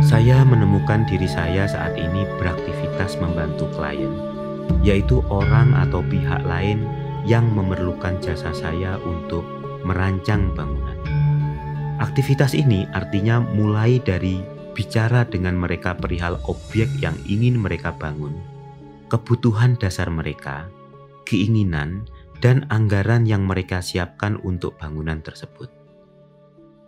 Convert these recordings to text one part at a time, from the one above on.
Saya menemukan diri saya saat ini beraktivitas membantu klien, yaitu orang atau pihak lain yang memerlukan jasa saya untuk merancang bangunan. Aktivitas ini artinya mulai dari bicara dengan mereka perihal objek yang ingin mereka bangun, kebutuhan dasar mereka, keinginan, dan anggaran yang mereka siapkan untuk bangunan tersebut.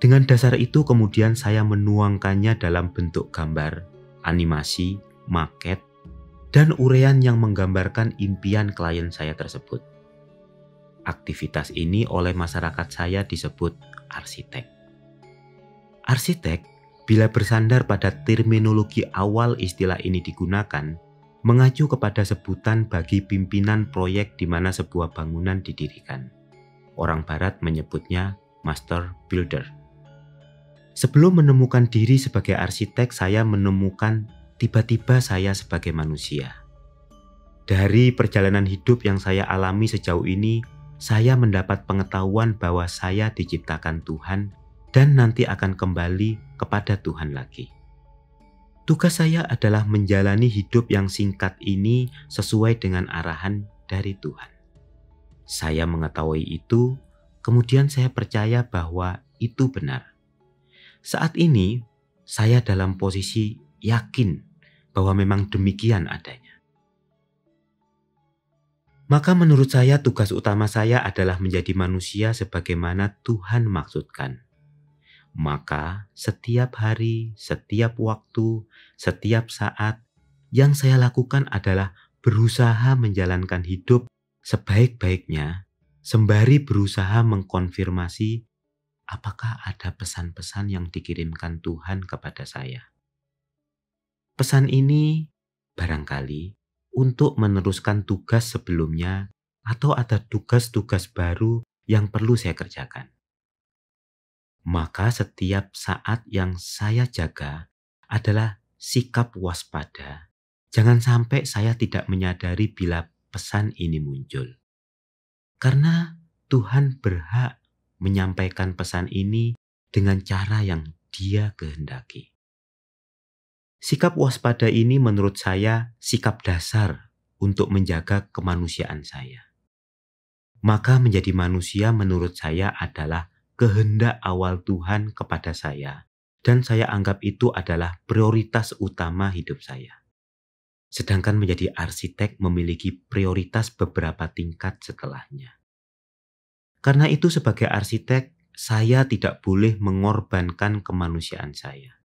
Dengan dasar itu kemudian saya menuangkannya dalam bentuk gambar, animasi, maket, dan uraian yang menggambarkan impian klien saya tersebut. Aktivitas ini oleh masyarakat saya disebut arsitek. Arsitek, bila bersandar pada terminologi awal istilah ini digunakan, mengacu kepada sebutan bagi pimpinan proyek di mana sebuah bangunan didirikan. Orang Barat menyebutnya master builder. Sebelum menemukan diri sebagai arsitek, saya menemukan tiba-tiba saya sebagai manusia. Dari perjalanan hidup yang saya alami sejauh ini, saya mendapat pengetahuan bahwa saya diciptakan Tuhan dan nanti akan kembali kepada Tuhan lagi. Tugas saya adalah menjalani hidup yang singkat ini sesuai dengan arahan dari Tuhan. Saya mengetahui itu, kemudian saya percaya bahwa itu benar. Saat ini, saya dalam posisi yakin bahwa memang demikian adanya. Maka menurut saya tugas utama saya adalah menjadi manusia sebagaimana Tuhan maksudkan. Maka setiap hari, setiap waktu, setiap saat yang saya lakukan adalah berusaha menjalankan hidup sebaik-baiknya, sembari berusaha mengkonfirmasi apakah ada pesan-pesan yang dikirimkan Tuhan kepada saya. Pesan ini barangkali untuk meneruskan tugas sebelumnya atau ada tugas-tugas baru yang perlu saya kerjakan. Maka setiap saat yang saya jaga adalah sikap waspada. Jangan sampai saya tidak menyadari bila pesan ini muncul. Karena Tuhan berhak menyampaikan pesan ini dengan cara yang Dia kehendaki. Sikap waspada ini menurut saya sikap dasar untuk menjaga kemanusiaan saya. Maka menjadi manusia menurut saya adalah kehendak awal Tuhan kepada saya, dan saya anggap itu adalah prioritas utama hidup saya. Sedangkan menjadi arsitek memiliki prioritas beberapa tingkat setelahnya. Karena itu sebagai arsitek, saya tidak boleh mengorbankan kemanusiaan saya.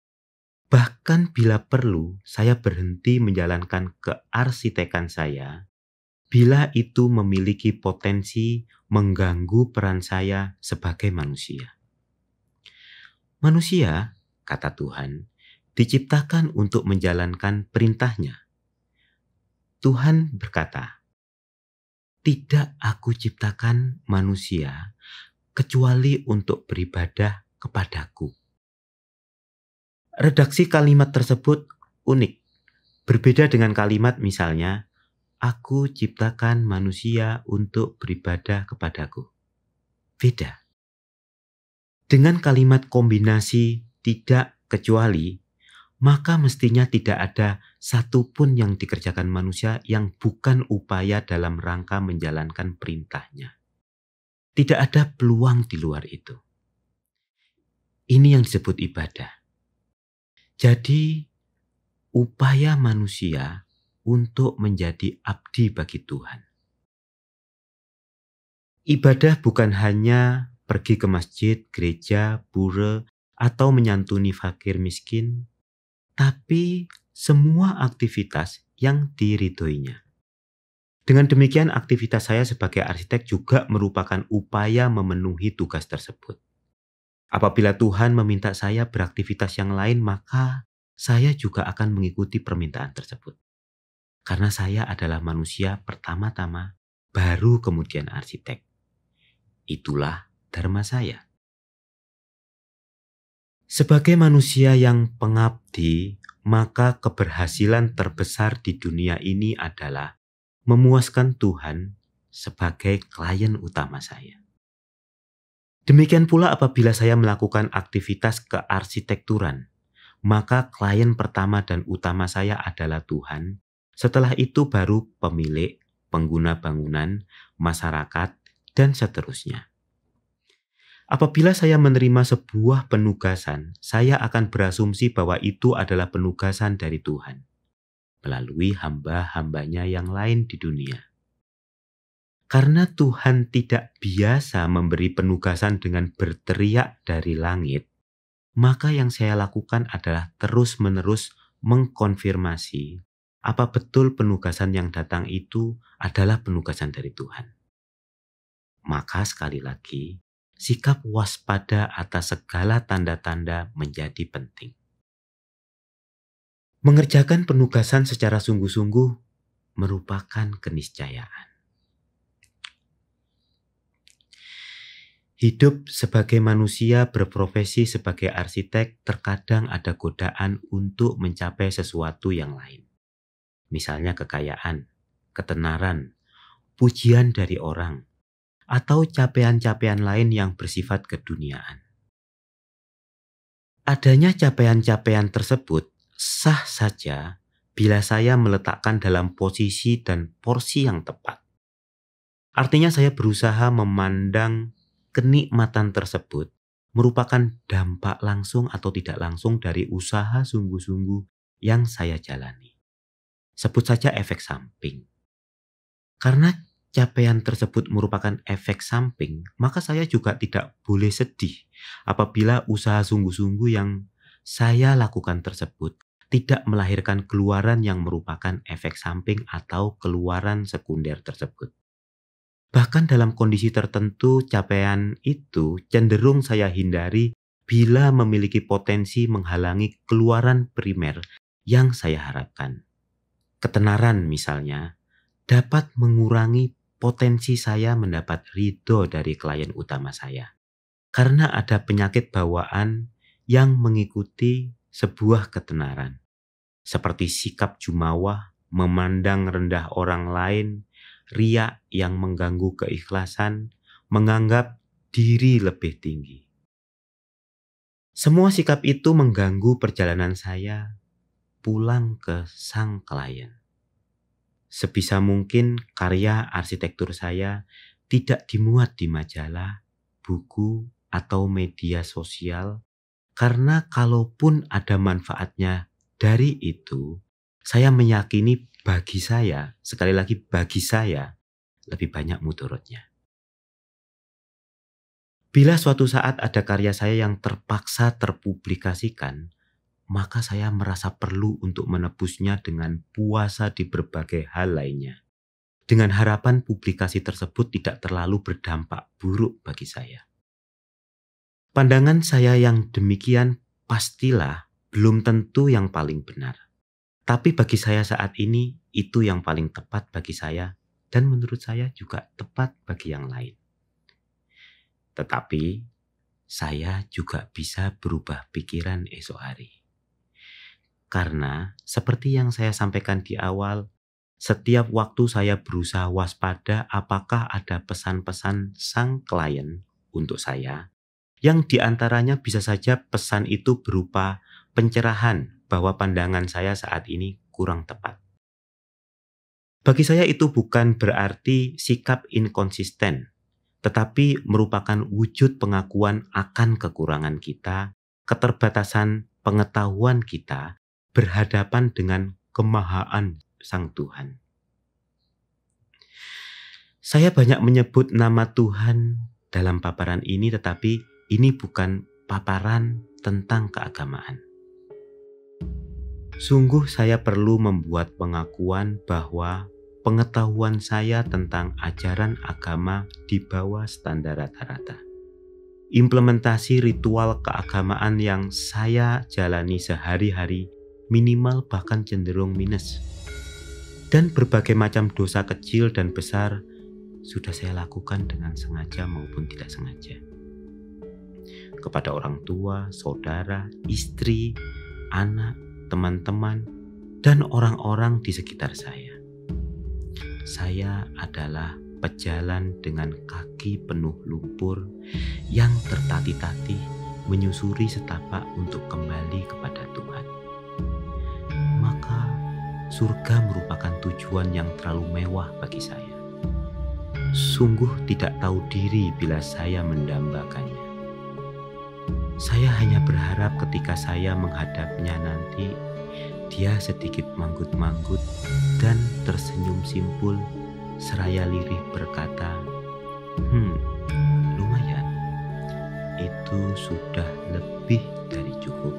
Bahkan bila perlu, saya berhenti menjalankan kearsitekan saya bila itu memiliki potensi mengganggu peran saya sebagai manusia. Manusia, kata Tuhan, diciptakan untuk menjalankan perintahnya. Tuhan berkata, "Tidak aku ciptakan manusia kecuali untuk beribadah kepadaku." Redaksi kalimat tersebut unik. Berbeda dengan kalimat misalnya, "Aku ciptakan manusia untuk beribadah kepadaku." Beda. Dengan kalimat kombinasi tidak kecuali, maka mestinya tidak ada satupun yang dikerjakan manusia yang bukan upaya dalam rangka menjalankan perintahnya. Tidak ada peluang di luar itu. Ini yang disebut ibadah. Jadi, upaya manusia untuk menjadi abdi bagi Tuhan. Ibadah bukan hanya pergi ke masjid, gereja, pura, atau menyantuni fakir miskin, tapi semua aktivitas yang diridhoinya. Dengan demikian, aktivitas saya sebagai arsitek juga merupakan upaya memenuhi tugas tersebut. Apabila Tuhan meminta saya beraktivitas yang lain, maka saya juga akan mengikuti permintaan tersebut. Karena saya adalah manusia pertama-tama, baru kemudian arsitek. Itulah dharma saya. Sebagai manusia yang pengabdi, maka keberhasilan terbesar di dunia ini adalah memuaskan Tuhan sebagai klien utama saya. Demikian pula apabila saya melakukan aktivitas kearsitekturan, maka klien pertama dan utama saya adalah Tuhan. Setelah itu baru pemilik, pengguna bangunan, masyarakat, dan seterusnya. Apabila saya menerima sebuah penugasan, saya akan berasumsi bahwa itu adalah penugasan dari Tuhan melalui hamba-hambanya yang lain di dunia. Karena Tuhan tidak biasa memberi penugasan dengan berteriak dari langit, maka yang saya lakukan adalah terus-menerus mengkonfirmasi apa betul penugasan yang datang itu adalah penugasan dari Tuhan. Maka sekali lagi, sikap waspada atas segala tanda-tanda menjadi penting. Mengerjakan penugasan secara sungguh-sungguh merupakan keniscayaan. Hidup sebagai manusia berprofesi sebagai arsitek terkadang ada godaan untuk mencapai sesuatu yang lain. Misalnya kekayaan, ketenaran, pujian dari orang, atau capaian-capaian lain yang bersifat keduniaan. Adanya capaian-capaian tersebut sah saja bila saya meletakkan dalam posisi dan porsi yang tepat. Artinya saya berusaha memandang kenikmatan tersebut merupakan dampak langsung atau tidak langsung dari usaha sungguh-sungguh yang saya jalani. Sebut saja efek samping. Karena capaian tersebut merupakan efek samping, maka saya juga tidak boleh sedih apabila usaha sungguh-sungguh yang saya lakukan tersebut tidak melahirkan keluaran yang merupakan efek samping atau keluaran sekunder tersebut. Bahkan dalam kondisi tertentu, capaian itu cenderung saya hindari bila memiliki potensi menghalangi keluaran primer yang saya harapkan. Ketenaran misalnya dapat mengurangi potensi saya mendapat ridho dari klien utama saya. Karena ada penyakit bawaan yang mengikuti sebuah ketenaran. Seperti sikap jumawah, memandang rendah orang lain, riya yang mengganggu keikhlasan, menganggap diri lebih tinggi. Semua sikap itu mengganggu perjalanan saya pulang ke sang klien. Sebisa mungkin karya arsitektur saya tidak dimuat di majalah, buku, atau media sosial, karena kalaupun ada manfaatnya dari itu, saya meyakini bagi saya, sekali lagi bagi saya, lebih banyak mudaratnya. Bila suatu saat ada karya saya yang terpaksa terpublikasikan, maka saya merasa perlu untuk menebusnya dengan puasa di berbagai hal lainnya. Dengan harapan publikasi tersebut tidak terlalu berdampak buruk bagi saya. Pandangan saya yang demikian pastilah belum tentu yang paling benar. Tapi bagi saya saat ini, itu yang paling tepat bagi saya dan menurut saya juga tepat bagi yang lain. Tetapi, saya juga bisa berubah pikiran esok hari. Karena, seperti yang saya sampaikan di awal, setiap waktu saya berusaha waspada apakah ada pesan-pesan sang klien untuk saya, yang diantaranya bisa saja pesan itu berupa pencerahan bahwa pandangan saya saat ini kurang tepat. Bagi saya itu bukan berarti sikap inkonsisten, tetapi merupakan wujud pengakuan akan kekurangan kita, keterbatasan pengetahuan kita berhadapan dengan kemahaan Sang Tuhan. Saya banyak menyebut nama Tuhan dalam paparan ini, tetapi ini bukan paparan tentang keagamaan. Sungguh saya perlu membuat pengakuan bahwa pengetahuan saya tentang ajaran agama di bawah standar rata-rata. Implementasi ritual keagamaan yang saya jalani sehari-hari minimal bahkan cenderung minus. Dan berbagai macam dosa kecil dan besar sudah saya lakukan dengan sengaja maupun tidak sengaja. Kepada orang tua, saudara, istri, anak, teman-teman, dan orang-orang di sekitar saya. Saya adalah pejalan dengan kaki penuh lumpur yang tertatih-tatih menyusuri setapak untuk kembali kepada Tuhan. Maka surga merupakan tujuan yang terlalu mewah bagi saya. Sungguh tidak tahu diri bila saya mendambakannya. Saya hanya berharap ketika saya menghadapnya nanti, dia sedikit manggut-manggut dan tersenyum simpul seraya lirih berkata, lumayan, itu sudah lebih dari cukup.